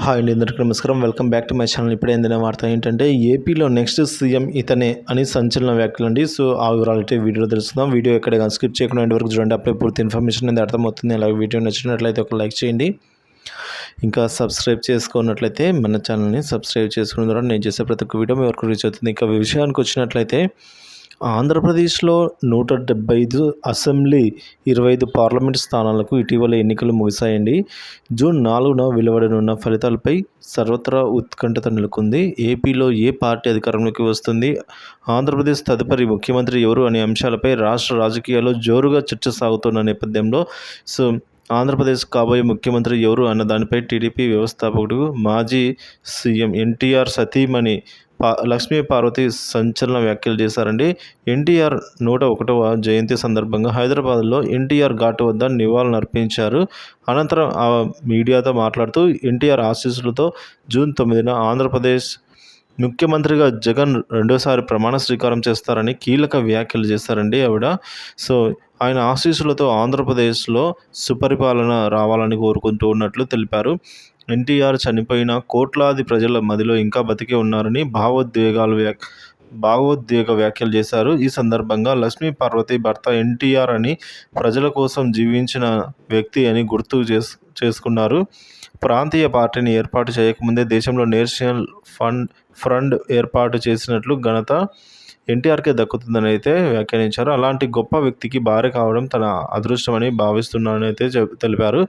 Hi అండి, అందరికీ నమస్కారం. Welcome back to my channel. ఇప్పుడే అందిన వార్త ఏంటంటే ఏపీలో నెక్స్ట్ సీఎం ఇతనే అని సంచలన వ్యాఖ్యలు అండి. సో ఆ వివరాలు అయితే వీడియోలో తెలుసుకుందాం. వీడియో ఎక్కడ కానీ స్కిప్ చేయకుండా ఎండ్ వరకు చూడండి. అప్పుడే పూర్తి ఇన్ఫర్మేషన్ అనేది అర్థమవుతుంది. అలాగే వీడియో నచ్చినట్లయితే ఒక లైక్ చేయండి. ఇంకా సబ్స్క్రైబ్ చేసుకున్నట్లయితే మన ఛానల్ని సబ్స్క్రైబ్ చేసుకున్న ద్వారా నేను చేసే ప్రతి ఒక్క వీడియో మీ వరకు రీచ్ అవుతుంది. ఇంకా విషయానికి వచ్చినట్లయితే ఆంధ్రప్రదేశ్లో 175 అసెంబ్లీ, 25 పార్లమెంట్ స్థానాలకు ఇటీవల ఎన్నికలు ముగిశాయండి. జూన్ 4న వెలువడనున్న ఫలితాలపై సర్వత్రా ఉత్కంఠత నెలకొంది. ఏపీలో ఏ పార్టీ అధికారంలోకి వస్తుంది, ఆంధ్రప్రదేశ్ తదుపరి ముఖ్యమంత్రి ఎవరు అనే అంశాలపై రాష్ట్ర రాజకీయాల్లో జోరుగా చర్చ సాగుతున్న నేపథ్యంలో ఆంధ్రప్రదేశ్ కాబోయే ముఖ్యమంత్రి ఎవరు అన్న దానిపై టీడీపీ వ్యవస్థాపకుడు, మాజీ సీఎం ఎన్టీఆర్ సతీమణి లక్ష్మీ పార్వతి సంచలన వ్యాఖ్యలు చేశారండి. ఎన్టీఆర్ 101వ జయంతి సందర్భంగా హైదరాబాద్లో ఎన్టీఆర్ ఘాట్ వద్ద నివాళులర్పించారు. అనంతరం మీడియాతో మాట్లాడుతూ ఎన్టీఆర్ ఆశీస్సులతో జూన్ 9న ఆంధ్రప్రదేశ్ ముఖ్యమంత్రిగా జగన్ రెండోసారి ప్రమాణ స్వీకారం చేస్తారని కీలక వ్యాఖ్యలు చేశారండి ఆవిడ. ఆయన ఆశీస్సులతో ఆంధ్రప్రదేశ్లో సుపరిపాలన రావాలని కోరుకుంటూ ఉన్నట్లు తెలిపారు. ఎన్టీఆర్ చనిపోయిన కోట్లాది ప్రజల మదిలో ఇంకా బతికే ఉన్నారని భావోద్వేగ వ్యాఖ్యలు చేశారు. ఈ సందర్భంగా లక్ష్మీ పార్వతి భర్త ఎన్టీఆర్ అని ప్రజల కోసం జీవించిన వ్యక్తి అని గుర్తు చేసుకున్నారు. ప్రాంతీయ పార్టీని ఏర్పాటు చేయకముందే దేశంలో నేషనల్ ఫ్రంట్ ఏర్పాటు చేసినట్లు ఘనత ఎన్టీఆర్కే దక్కుతుందని అయితే వ్యాఖ్యానించారు. అలాంటి గొప్ప వ్యక్తికి భార్య కావడం తన అదృష్టమని భావిస్తున్నానని అయితే తెలిపారు.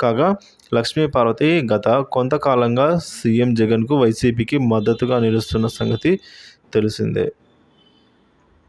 కాగా లక్ష్మీ పార్వతి గత కొంతకాలంగా సీఎం జగన్కు, వైసీపీకి మద్దతుగా నిలుస్తున్న సంగతి తెలిసిందే.